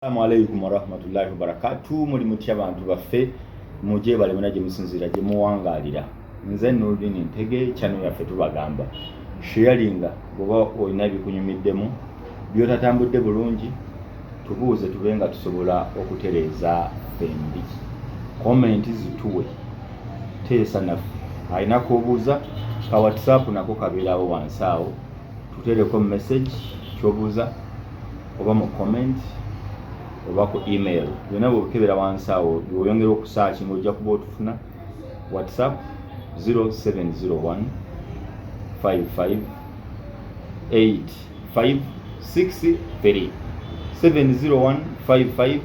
Assalamu alaikum warahmatullahi wabarakatuh. Muri mutya abantu baffe muje bale munaje musinzira je muwangalira. Nze Nurdin Ntege channel yaffe tubagamba. Sharinga boba oyina bikunyumiddemu byotatambudde bulungi tubuuze tubenga tusobola okutereeza fembi. Comment zituwe. Teesa naffe. Ayina kubuuza ka WhatsApp nako kabeerawo wansaawo. Tutereko message kyobuuza oba mu comment oba ku email byonna bwokebera wansi awo bwoyongera okusearch ng'ojja kuba otufuna WhatsApp 0701 55 8563 701 55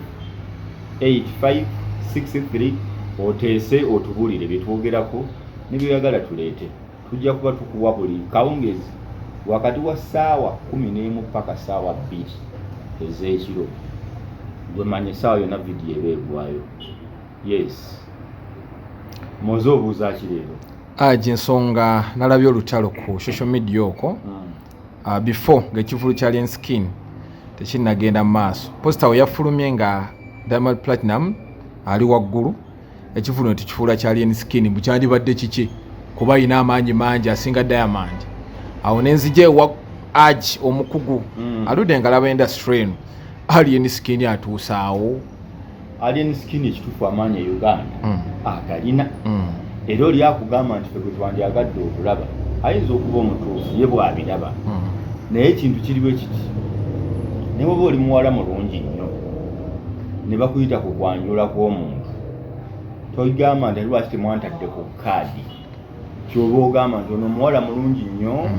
8563 oteese otubulire byetwogerako nebyoyagala tuleete tujja kuba tukuwa buli kawungezi wakati wa ssaawa 11 paka ssaawa 2 ez'ekiro gwe manye ssaawa yonna vidiyo ebeegwayo. Yes mozo obuuza ki leero? Ensonga nalabye olutalo ku social media okwo before ng'ekivulu kya Alien Skin tekinnagenda mu maaso posita we yafulumye nga Diamond Platnumz ali waggulu ekivulu ne tukifuula kya Alien Skin bukyandibadde kiki kuba alina amaanyi mangi asinga Diamond. Awo nenzije wa Aji omukugu aludde ngalaba industry eno Alien Skin atuusaawo. Alien Skin ekituufu amaanyi e Uganda agalina era oli akugamba nti ffe gwe twandyagadde okulaba ayinza okuba omutuufu ye bw'abiraba naye ekintu kiriwo ekiti ne bwoba oli muwala mulungi nnyo ne bakuyita ku kwanjula kw'omuntu togamba nti lwaki temwantadde ku kaadi kyoba ogamba nti ono muwala mulungi nnyo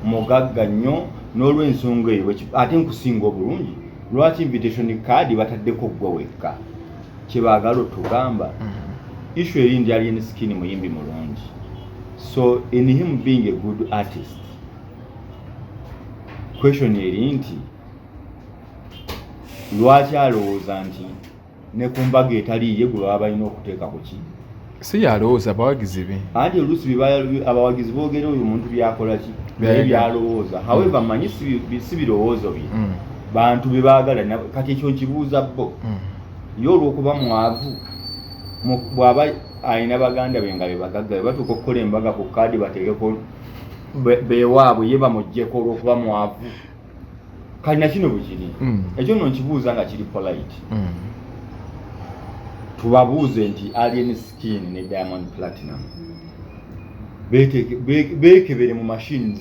mugagga nnyo n'olw'ensonga eyo ate nkusinga obulungi lwaki invitation card bataddeko gwe wekka kyebaagala otugamba issue erindi Alien Skin muyimbi mulungi so in him being a good artist question eri nti lwaki alowooza nti ne ku mbaga etaliiye gwe baba balina okuteeka ku ki si yalowooza abawagizi be anti oluusi abawagizi boogera oyo omuntu byakola ki naye byalowooza however manyi si birowoozo bye bantu bebaagala kati ekyo nkibuuza bo ye olw'okuba mwavu bw'aba alina baganda be nga bebagagga be batuuka okukola embaga ku kaadi bategeko beewaabwe ye bamuggyeko olw'okuba mwavu kati na kino bwe kiri ekyo nno nkibuuza nga kiri polite tubabuuze nti Alien Skin ne Diamond Platnumz beekebere mu machines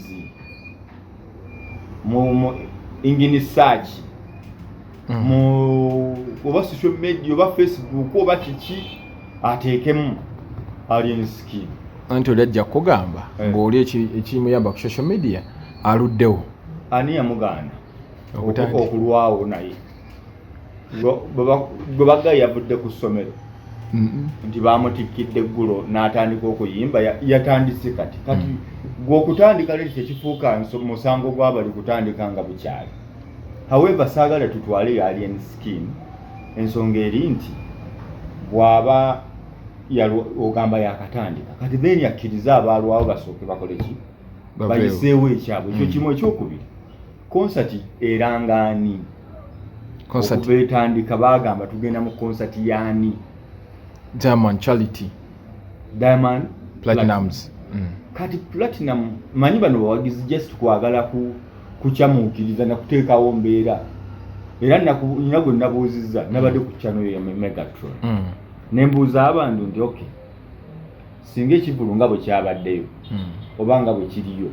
mu engine search mu oba social media oba Facebook oba kiki ateekemu Alien Skin anti oli ajja kugamba ng'oli ekimuyamba ku social media aluddewo ani yamuganda okulwawo naye gwe bagga yavudde ku ssomero nti bamutikkidde eggulo n'atandika okuyimba yatandise kati gw'okutandika leero kyekifuuka musango gw'abali kutandika nga bukyali. However saagala tutwale Alien Skin ensonga eri nti bw'aba ogamba yakatandika kati then yakkiriza abaalwawo basooke bakole ki bayiseewo ekyabwe ekyo kimu ekyokubiri concert erangaani okuva etandika baagamba tugenda mu concert yaani Diamond Charity Diamond Platnumz kati Platinum manyi bano bawagizi just kwagala kukyamuukiriza nakuteekawo mbeera era nina gwe nabuuzizza nabadde ku channel ya Megatron nembuuza abantu nti okay singa ekivulu nga bwe kyabaddeyo oba nga bwe kiriyo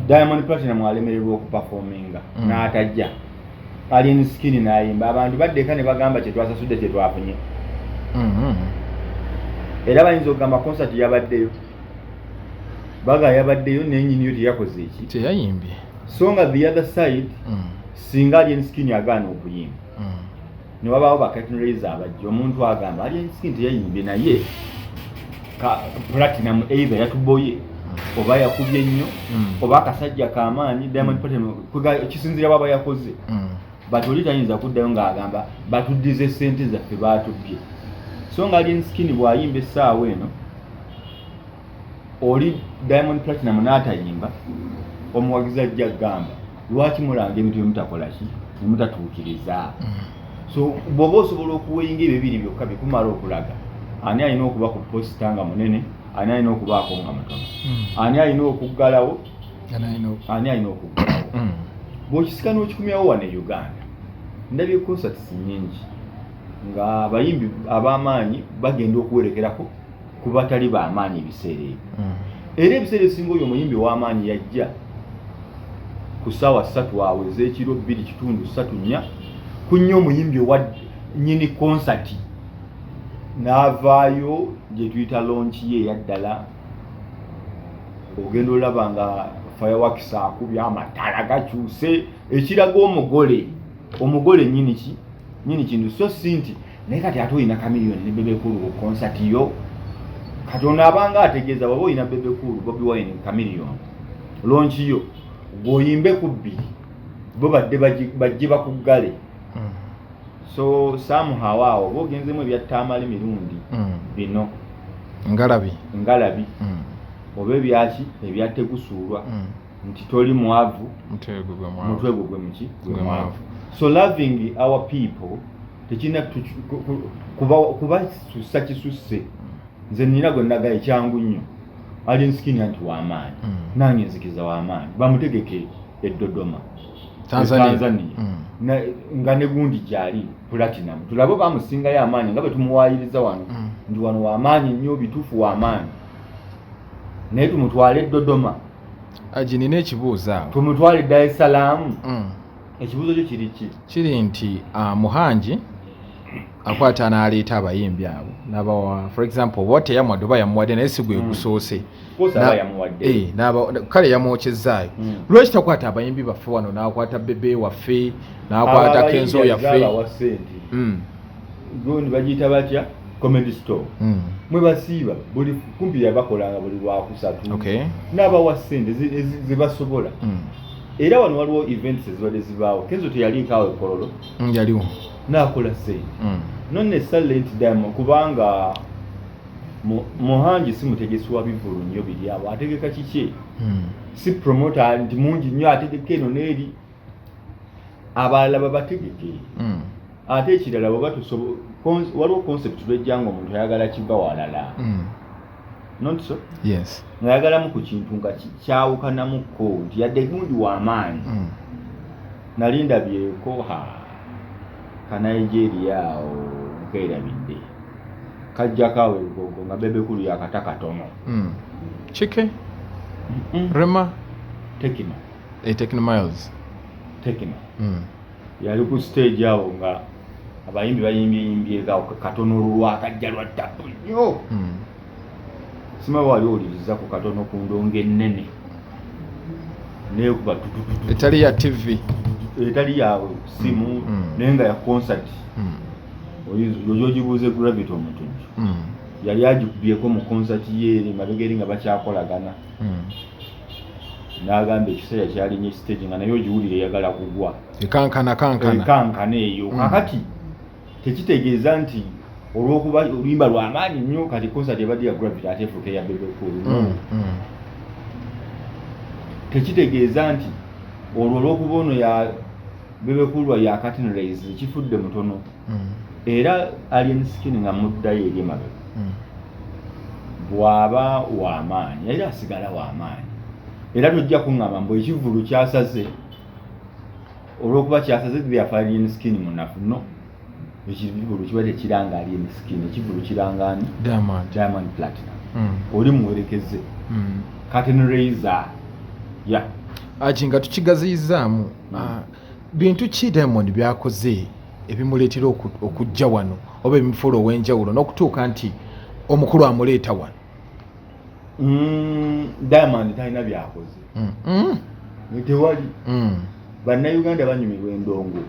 Diamond Platinum alemererwa okuperforminga n'atajja Alien Skin n'ayimba abantu baddeka ne bagamba kyetwasasudde kyetwafunye era bayinza okugamba concert yabaddeyo baga yabaddeyo n'ennyini yo teyakoze eki teyayimbye so nga the other side singa Alien Skin agaana okuyimba ne wabaawo bakatunraiza abajja omuntu agamba Alien Skin teyayimbye naye Platinum either yatuboye oba yakubye nnyo oba akasajja k'amaanyi Diamond Platnumz kisinzira baba yakoze batoli tayinza kuddayo ng'agamba batuddize ssente zaffe baatubbye so nga Alien Skin bw'ayimba essaawa eno oli Diamond Platnumz n'atayimba omuwagizi ajja gamba lwaki mulanga ebintu mutakola ki nemutatuukiriza so bw'oba osobola okuweyinga ebyo bibiri byokka bikumala okulaga ani alina okuba ku posita nga munene ani alina okubaako nga mutono ani alina okuggalawo ani alina okuggalawo bw'okisika n'okikumyawo wano e Uganda ndabye concerts nnyingi nga abayimbi ab'amaanyi bagenda okuwerekerako ku batali b'amaanyi ebiseera ebyo era ebiseera ebisinga oyo omuyimbi w'amaanyi yajja ku ssaawa 3 awo ez'ekiro 2.3 kunnyo omuyimbi owa nnyini konsati n'avaayo gye tuyita lonchi ye eyaddala ogenda olaba nga fireworks akubye amatala gakyuse ekiraga omugole nnyini kintu so si nti naye kati ate olina kamiliyoni ne bebekulu ku konsati yo katonda abanga ategeeza bw'oba olina bebekulu Bobi Wine kamiliyoni lonchi yo gwoyimbe ku 2 bo badde bajje bakuggale so somehow awo bogenzemu ebyattaamala emirundi bino ngalabi oba ebyaki ebyategusuulwa nti toli mwavu mutwe gwe muki gwe mwavu so loving our people tekina kuba sussa kisusse nze nina gwe ndaga ekyangu nnyo ali nsikini anti w'amaanyi nange nzikiza w'amaanyi bamutegeke Dodoma Tanzania nga ne gundi gyali Platinum tulabo bamusingayo amaanyi nga bwe tumuwaayiriza wano ndi wano w'amaanyi nnyo bituufu w'amaanyi naye tumutwale Dodoma aji nina ekibuuzo awo tumutwale Dar es Salaam ekibuuzo kyo kiri nti Muhanji akwata n'aleeta abayimbi abo n'abawa for example what yamuwadde yamuwadde naye si gwe gusoose kale yamwokyezaayo lwaki takwata abayimbi baffe wano n'akwata bebe waffe n'akwata kenzo yaffe gundi bagiyita batya comedy store mwe basiiba buli kumpi yabakolanga buli lwakusatu n'abawa ssente zebasobola era wano waliwo events ezibadde zibaawo kenzo teyaliikaawo ekololo yaliwo n'akola ssente nonne silent diamond kubanga Muhanji si mutegesi wa bivulu nnyo biri abo ategeka kiki si promoter nti mungi nnyo ategeka eno n'eri abalala babategeke ate ekirala bwe batusobola waliwo concept lwejjanga omuntu ayagala kiva walala not so yes ngayagalamu ku kintu nga kyawukanamuko nti yadde gundi w'amaanyi nali ndabyeko ka Nigeria awo nkeerabidde kajja kawe gogo nga bebekulu yakata katono chike rema Tekino Miles yali ku stage awo nga abayimbi bayimbye katono lwakajja lwa tapu nnyo sima wali oliriza ku katono ku ndongo ennene naye kuba etali ya TV etali ya simu naye nga ya concert oyo gibuuze gravity omutunju yali agikubyeko mu concert ye mabegeri nga bakyakolagana n'agamba ekiseera kyalinnya stage nga naye ogiwulire eyagala kugwa ekankana eyo kakati tekitegeeza nti olw'okuba oluyimba lw'amaanyi nnyo kati concert ebadde ya gravity ate efuuka eya bebekulu tekitegeeza nti olw'okuba ono ya bebekulwa ya curtain raise kifudde mutono era alien skin nga muddayo eri emabega bw'aba w'amaanyi era asigala w'amaanyi era tojja kuŋŋamba mbu ekivulu kyasaze olw'okuba kyasaze byafa alien skin munafu no ekivulu kiba tekiranga alien skin ekivulu kirangani Diamond Platinum oli muwerekeze curtain raiser ya nga tukigaziyizaamu bintu ki Diamond byakoze ebimuleetera okujja wano oba ebimufuula ow'enjawulo n'okutuuka nti omukulu amuleeta wano Diamond talina byakoze tewali bannayuganda banyumirwa endongo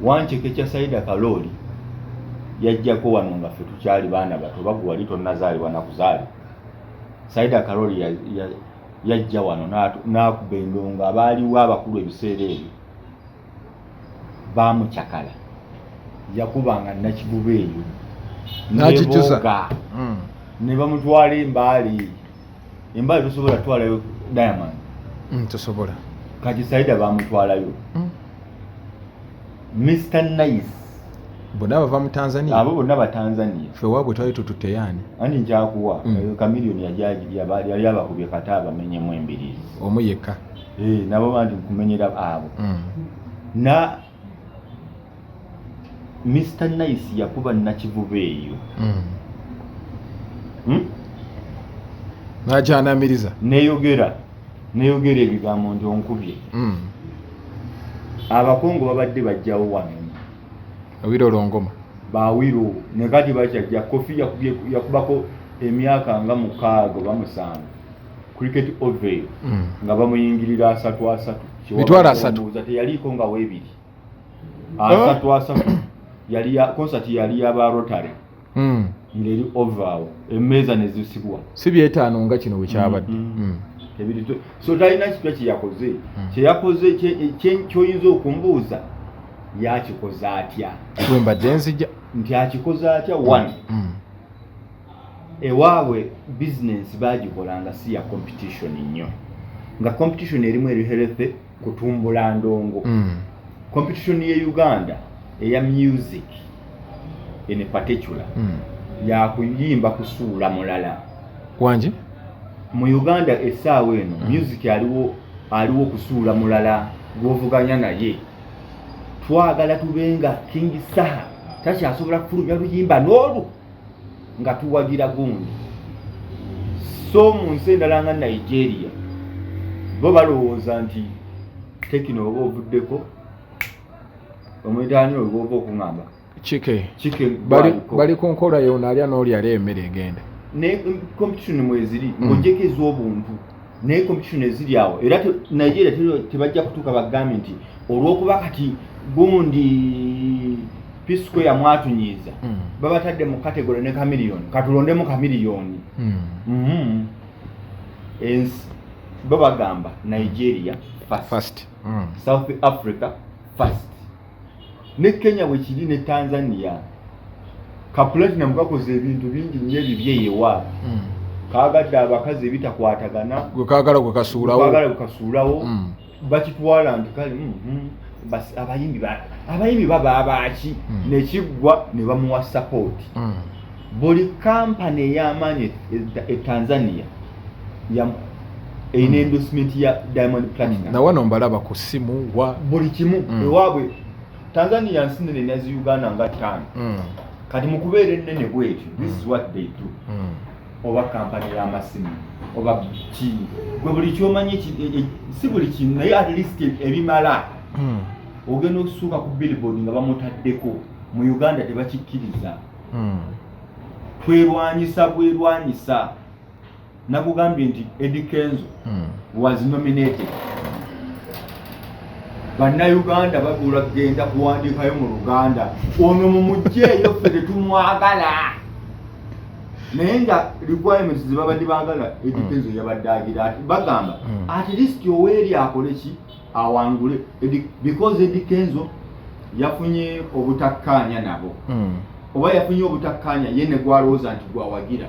wanceke kya Saida Kaloli yajjako wano nga ffe tukyali baana bato bagu wali tonnazaalibwa nakuzaali Saida Kaloli yajja wano n'akuba endongo abaaliwo abakulu ebiseera ebyo bamukyakala yakubanga nakivuba eyo n'akijuza ne bamutwala embaali tosobola twalayo Diamond tosobola kati Saida bamutwalayo Mr. Nice bonna bava mu Tanzania abo bonna ba Tanzania fe wabwe twali tututeyane ani njakuwa kamilioni yali abakubye kata abamenyemu embirizi omu yekka nabo bandi kumenyera abo na Mr. Nice yakuba nakivuba eyo najanamiriza neyogera ebigambo nti onkubye abakongo babadde bajjawo wano Awiro Longoma bawiro nekati bachajja kofi yakubako emyaka nga 6 bamusanga cricket over nga bamuyingirira 3 bitwala 3 teyaliko nga webiri 3 yali ya concert yali ya ba Rotary ngeri over emeza nezisibwa si byetaano nga kino bwe kyabadde ebirito so talina kitu yakoze kyoyinza okumbuuza yakikoze atya bwembadde nzija nti akikoze atya one ewaabwe business bagikolanga si ya competition nnyo nga competition erimu eriherefe kutumbula ndongo competition ye Uganda eya music in particular ya kuyimba kusuula mulala wanje mu Uganda essaawa eno music aliwo kusuula mulala gwovuganya naye twagala tubenga King Saha takyasobola kufulumya luyimba n'olu nga tuwagira gundi so mu nsi endala nga Nigeria bo balowooza nti tekino oba ovuddeko omwetaani oba ova okuŋŋamba chike bali ku nkola yonna alya n'oli ali emmere egenda ne competition mweziri ng'ogyeko ez'obuntu naye competition eziri awo era Nigeria tebajja kutuuka bagambe nti olw'okuba kati gundi P-Square mwatunyiza babatadde mu category ne chameleon katulondemu chameleon bo bagamba Nigeria first. South Africa first ne Kenya bwe kiri ne Tanzania ka Platnumz bakoze ebintu bingi nnyo ebibyeyewa kagadde abakazi ebitakwatagana gwe kaagala gwe kasuulawo bakitwala nti kale basi abayimbi baba abaki ne Kiggwa ne bamuwa support buli company ey'amaanyi e Tanzania eyina endorsement ya Diamond Platnumz na wano mbalaba ku simu wa buli kimu ewaabwe Tanzania nsi nene nazi Uganda nga 5 kati mu kubeera ennene bwetyo this is what they do oba kampani y'amasimu oba ki gwe buli kyomanyi si buli kintu naye at least ebimala ogenda okusuuka ku billboard nga bamutaddeko mu Uganda tebakikkiriza bwerwanyisa nakugambye nti Eddie Kenzo was nominated Bannayuganda bagula genda kuwandiikayo mu Luganda ono mumugyeeyo ffe tetumwagala naye nga requirements zebabadde baagala Eddie Kenzo yabadde agira ati bagamba at least oweeri akole ki awangule because Eddie Kenzo yafunye obutakkaanya nabo oba yafunye obutakkaanya ye ne gwalowooza nti gwawagira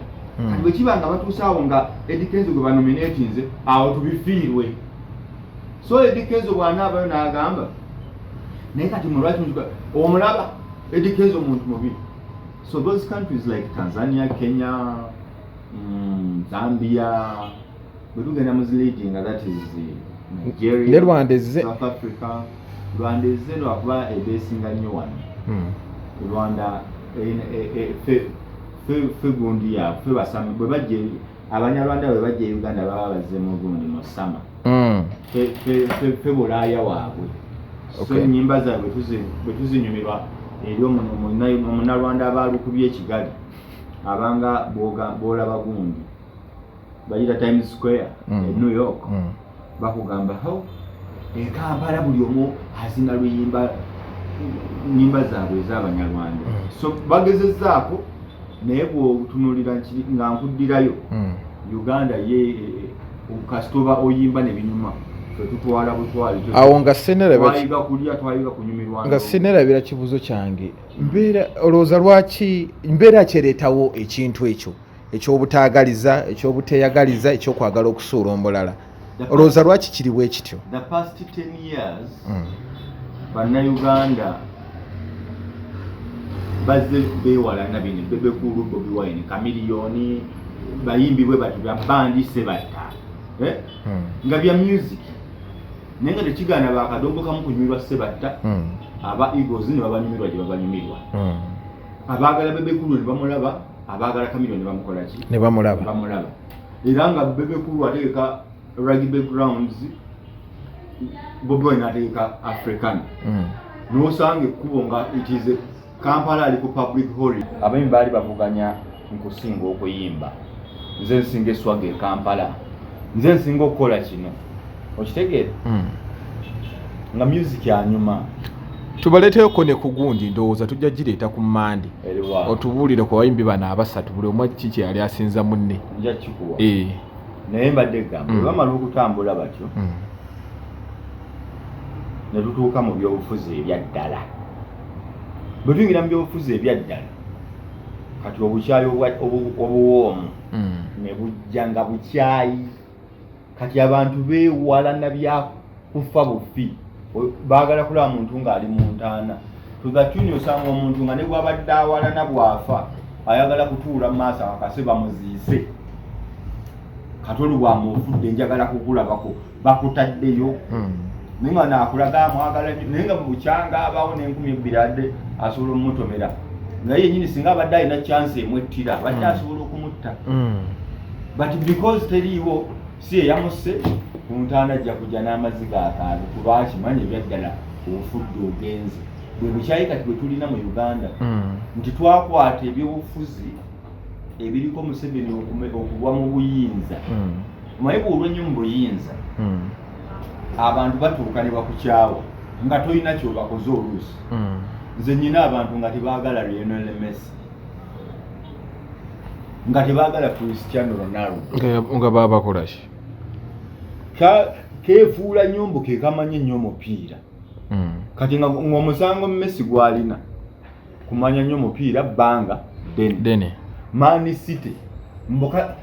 kati bwe kiba nga batuuse awo nga Eddie Kenzo gwe banominatinze awo tubifiirwe so Eddie Kenzo bw'anaabayo n'agamba naye kati mulwaki omulaba Eddie Kenzo muntu mubi. So those countries like Tanzania, Kenya, Zambia, but we're going to that is Nigeria, South Africa. Rwanda is a basing a new one. Rwanda Fegundia, Febasam, Abanyarwanda, Uganda, Zemogundi, no summer. Febulaya wawe. So nyimba za betuzi nyumirwa eriyo Munnarwanda abalukubye Kigali abanga bola bagundi bayita Times Square New York bakugamba ho Kampala buli omu hazina luyimba nyimba zaabwe ez'Abanyarwanda so bagezezzaako naye bw'otunulira nga nkuddirayo Uganda ye kasitoba oyimba ne binyuma tutwala butwali awo nga senera bayiga kulya twayiga kunyumirwa nga senera bira kibuzo kyange mbeera olooza lwaki mbeera kyereetawo ekintu ekyo eky'obutaagaliza eky'obuteyagaliza ekyokwagala okusuula omulala olowooza lwaki kiriwo ekityo? The past 10 years bannayuganda bazze beewalana bino Bebe Cool, Bobi Wine, Chameleone, bayimbi bwe bati bya bandi Sebatta nga bya music naye nga tekigaana bakadongo kamu kunyumirwa Sebatta aba Eagles ne babanyumirwa gye babanyumirwa abaagala Bebe Cool ne bamulaba abaagala Chameleone ne bamukola ki ne bamulaba era nga Bebe Cool ateeka rugby grounds Bobi Wine ateeka African n'osanga ekkubo nga it is a Kampala ali ku public holiday abayimbi baali bavuganya nkusinga okuyimba nze nsinga eswaga e Kampala nze nsinga okukola kino okitegeera nga music anyuma tubaleeteyoko ne ku gundi ndowooza tujja gireeta ku Mande otubuulire ku bayimbi bano abasatu buli omu kiki yali asinza munne nja kikuwa naye mbadde gamba bwe bamala okutambula batyo ne tutuuka mu byobufuzi ebyaddala bwe tuyingira mu byobufuzi ebyaddala kati obukyayi obuwoomu ne bujja nga bukyayi kati abantu beewalana byakufa bufi baagala kulaba muntu ng'ali mu ntaana tugatuni osanga omuntu nga ne bw'abadde awalana bw'afa ayagala kutuula mu maaso akakase bamuziise kati oli bw'amuufudde njagala kukulabako bakutaddeyo naye nga naakulaga mwagala naye nga bukyanga abaawo n'2,000 adde asobola omutomera nga yennyini singa abadde alina chance emwettira badde asobola okumutta but because teriiwo si eyamusse ku ntaana ajja kujja n'amazzi gakaabe kuba akimanyi ebyaddala obufudde ogenze bwe bukyayi kati bwe tulina mu Uganda nti twakwata ebyobufuzi ebiriko Museveni okugwa mu buyinza omanyi bw'olwennyo mu buyinza abantu batuuka ne bakukyawa nga tolina kyobakoze oluusi nze nnyina abantu nga tebaagala Lionel Messi nga tebaagala Cristiano Ronaldo nga baabakola ki keefuula nyombo ke kamanye nnyo omupiira kati nga omusango Messi gw'alina kumanya nnyo omupiira bbanga dene Man City mboka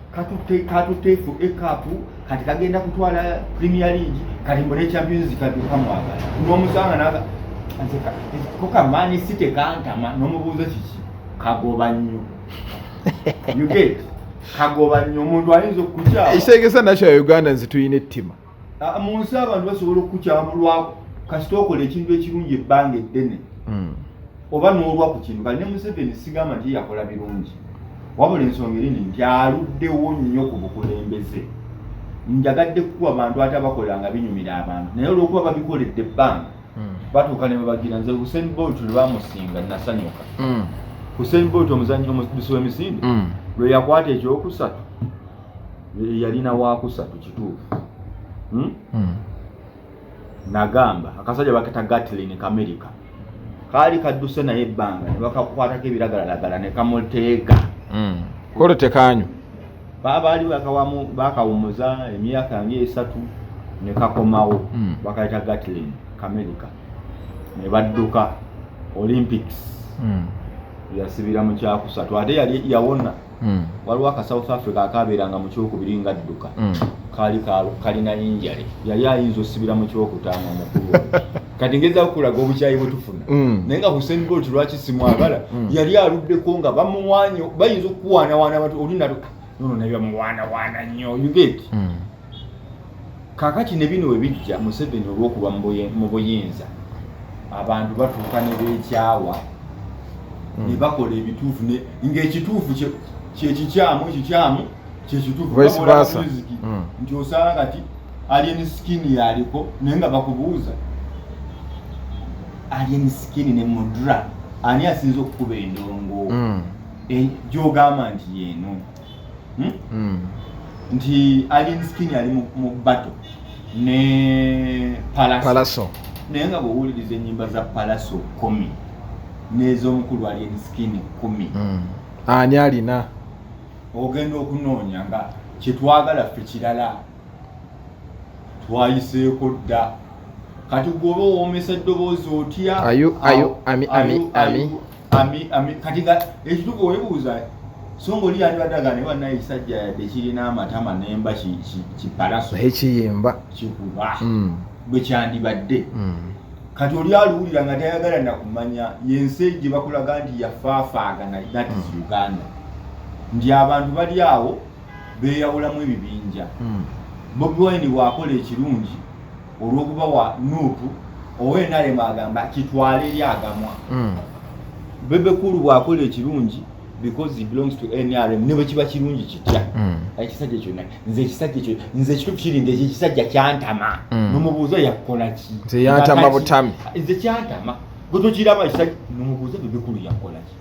katuteefu ekapu kati kagenda kutwala Premier League kati mbone Champions League kati kamwagala n'omusanga naga koka Man City kantama n'omubuuza kiki kagoba nnyo you get kagoba nnyo omuntu ayinza okukukyawa ekitegeeza nakyo ya Uganda nze tuyina ettima mu nsi abantu basobola okukukyawa lwako kasita okola ekintu ekirungi ebbanga eddene oba n'olwa ku kintu kati ne Museveni sigamba nti yakola birungi wabula ensonga erini nti aluddewo nnyo ku bukulembeze njagadde kukuwa abantu ate abakolanga binyumira abantu naye olw'okuba babikoledde ebbanga batuuka ne babagira nze Usain Bolt lwe bamusinga nasanyuka Usain Bolt omuzannyi omubisi w'emisinde lwe yakwata ekyokusatu yalina waakusatu kituufu nagamba akasajja baketa Gatlin Kamerika kaali kadduse naye ebbanga ne bakakwatako ebiragalalagala ne kamuteega kolo tekanyu baali bakawumuza emyaka nga 3 ne kakomawo bakayita Gatlin Kamerika ne badduka Olympics yasibira mu kyakusatu ate yali yawona waliwo aka South Africa akabeeranga mu kyokubiri nga adduka kalina injale yali ayinza osibira mu kyokutaano omukulu kati ngeza okulaga obukyayi bwe tufuna naye nga Usain Bolt lwaki simwagala yali aluddeko nga bamuwaanyo bayinza okuwaanawaana abantu olina nono naye bamuwaanawaana nnyo you get kaakati ne bino we bijja Museveni olw'okuba mu buyinza abantu batuuka ne beekyawa ne bakola ebituufu ng'ekituufu kyekikyamu kyekituufu bakola muziki nti osanga kati alien skin yaliko naye nga bakubuuza alien skin ne mudra ani asinza okukuba endongo gy'ogamba nti yeeno nti alien skin ali mu BADO ne Palaso naye nga bw'owuliriza ennyimba za Palaso 10 n'ez'omukulu alien skin 10 ani alina ogenda okunoonya nga kyetwagala ffe kirala twayiseeko dda kati gwoba owoomesa eddoboozi otya ami kati nga ekituufu weebuuza songo li yandibaddaga ne bana ekisajja yadde kirina amatama nemba kipalaso ekiyimba kikuba bwe kyandibadde kati oli aluwulira nga tayagala nakumanya yensi gye bakulaga nti yafaafaagana that is Uganda ndi abantu bali awo beeyawulamu ebibinja Bobi Wine bw'akola ekirungi olw'okuba wa nuupu owenalem agamba kitwale eri agamwa Bebe Kulu bw'akola ekirungi because he belongs to NRM ne bwe kiba kirungi kitya ekisajja kyonna nze ekisajja ekyo nze ekituufu kirinde ekisajja kyantama n'omubuuza yakola ki nze yantama butami nze kyantama gwe tokiraba ekisajja n'omubuuza Bebe Kulu yakola ki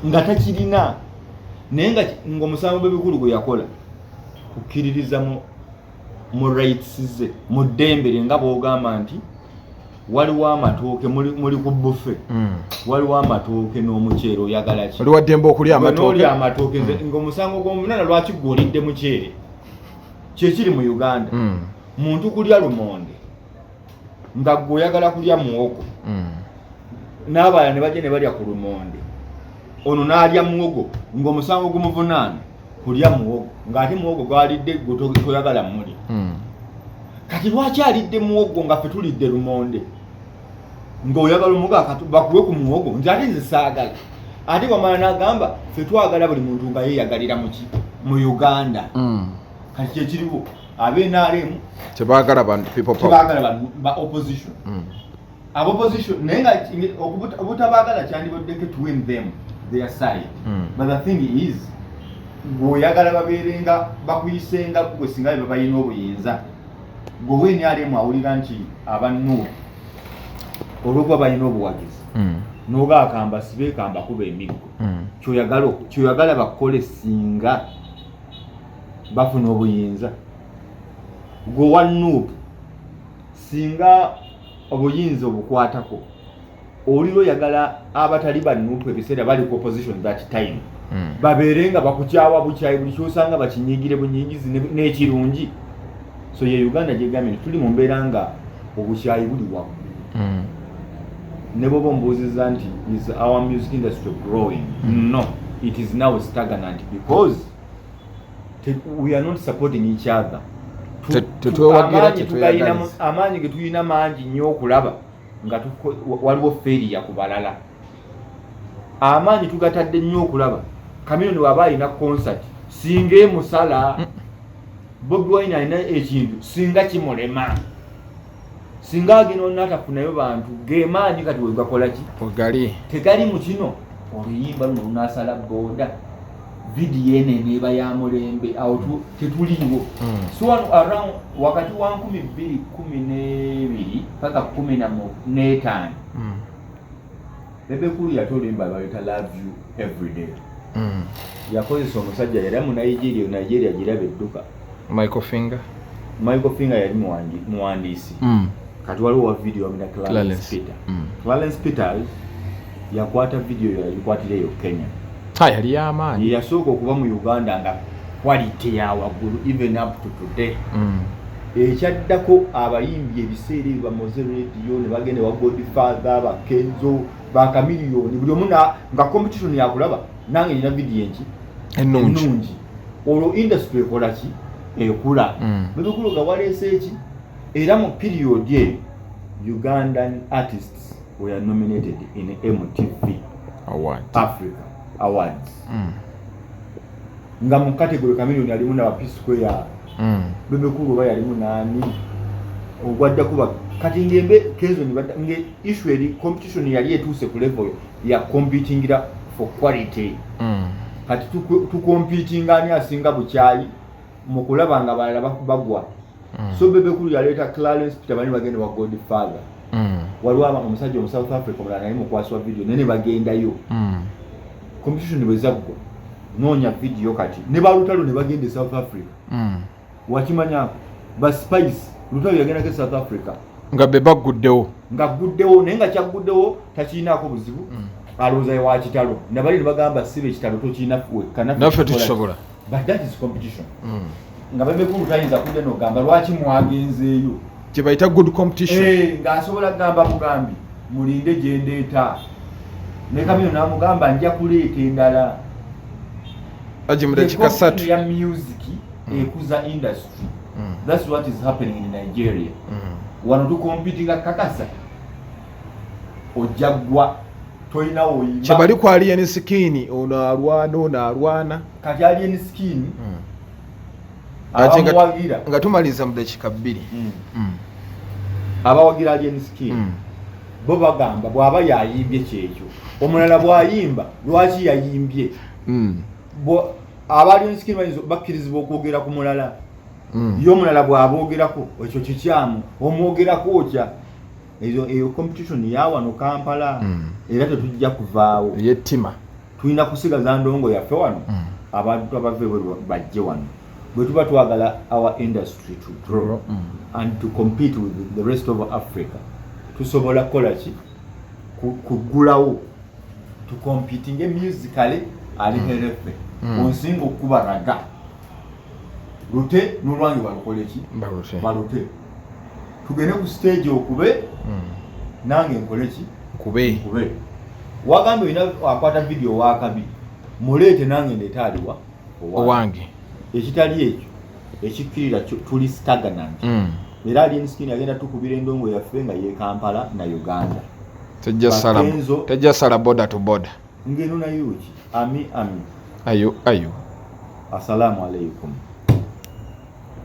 nga takirina naye ng'omusango Bebe Kulu gwe yakola kukkiririza mu rights ze mu ddembe lye nga bw'ogamba nti waliwo amatooke muli ku buffet waliwo amatooke n'omuceere oyagala ki waliwo ddembe okulya amatooke ng'omusango gw'omunana lwaki gw'olidde muceere kyekiri mu Uganda muntu kulya lumonde nga gwe oyagala kulya muwogo n'abalala ne bajja ne balya ku lumonde ono n'alya muwogo ng'omusango gumuvunaana kulya muwogo ng'ate muwogo gwalidde gwe toyagala muli kati lwaki alidde muwogo nga ffe tulidde lumonde ng'oyagala omuga bakuwe ku muwogo nze ate nze saagala ate wamala n'agamba ffe twagala buli muntu nga yeeyagalira mu Uganda kati kyekiriwo ab'NRM tebaagala ba opposition opposition naye nga obutabaagala kyandibaddeko to win them their side but the thing is ng'oyagala babeerenga bakuyisenga gwe singa be balina obuyinza gwe NRM awulira nti abannu olw'okuba balina obuwagizi n'ogaakamba sibeekamba kuba emiggo kyoyagala bakole singa bafuna obuyinza gwe wa Nuupu singa obuyinza obukwatako oliro oyagala abatali ba Nuupu ebiseera bali ku opposition that time babeerenga bakukyawa bukyayi buli kyosanga bakinyigire bunyigizi n'ekirungi so ye Uganda gyegambye tuli mu mbeera nga obukyayi buli waggulu ne bwoba omubuuziza nti is our music industry growing no it is now stagnant because we are not supporting each other amaanyi ge tulina mangi nnyo okulaba nga waliwo failure ku balala amaanyi tugatadde nnyo okulaba Kamiliyoni waba alina concert singa emusala Bobi Wine alina ekintu singa kimulema singa agenda onatafunayo bantu gemaanyi kati wegakola ki tegali mu kino oluyimba luno lunasala boda vidiyo ene neeba ya mulembe awo tetuliiwo so around wakati wa 2012 paka 15 Bebe Kulu yatolimba bayita love you every day yakozesa omusajja yali mu Nigeria girabe edduka Michael Finger yali muwandiisi kati waliwo wa video amina Clarence Peter yakwata video yayikwatireyo Kenya yali y'amaanyi yasooka okuba mu Uganda nga quality ya waggulu even up to today ekyaddako abayimbi ebiseera ebyo bamoze radio ne bagende wa Godfather ba Kenzo ba Kamiliyoni buli omu nga competition yakulaba nange nina video ennungi olwo industry ekola ki ekula Bebe Kulu nga waleese eki era mu period eyo Ugandan artists were nominated in MTV Africa Awards nga mu category Kamiliyoni alimu na Peace Square Bebe Kulu ba yalimu nani ogwadda kuba kati ngembe kezo nge issue eri competition yali etuuse ku level ya competingira for quality kati tu ani asinga bukyayi mu kulaba nga balala bagwa so Bebe Kulu yaleeta Clarence Peter bani bagende wa Godfather waliwo omusajja mu South Africa omulala naye mukwaswa video nene bagendayo competition bwezaggwa noonya video kati ne balutalo ne bagende South Africa wakimanya ba Spice lutalo yagendako South Africa nga be baguddewo naye nga kyaguddewo takiinaako buzibu alowooza wa kitalo nabali ne bagamba sibe ekitalo tokiina naffe tukisobola but that is competition nga Bebe Kulu tayinza kudde n'ogamba lwaki mwagenzeeyo kye bayita good competition ng'asobola kugamba mugambi mulinde gye ndeeta ne Kamiliyoni n'amugamba nja kuleeta endala Aji mudakika satu ya music ekuza industry. That's what is happening in Nigeria. Wano tu competing kakasa ojagwa toina oyimba kyebali ku alien skin ono alwana kati alien skin abawagira nga tumaliza mu dakika 2 abawagira alien skin bo bagamba bwaba yayimbye kyekyo omulala bwayimba lwaki yayimbye bo alien skin bakirizibwa okwogera ku mulala yo mulala bw'aboogerako ekyo kikyamu omwogerako otya eyo competition ya wano Kampala era tetujja kuvaawo yettima tulina kusigaza ndongo yaffe wano abantu abave bajje wano bwe tuba twagala our industry to grow and to compete with the rest of Africa tusobola kukola ki kugulawo to competing musically ali herefe onsinga okubaraga lute nolwangi balukole ki balute tugende ku stage okube nange nkole ki kube wagambe ina akwata video wakabi mulete nange ndetaliwa owange ekitali ekyo ekikirira tuli stagnant era alien skin agenda tukubira endongo yaffe nga ye Kampala na Uganda tejja sala border to border ngeno na yuki ami ayo assalamu alaikum.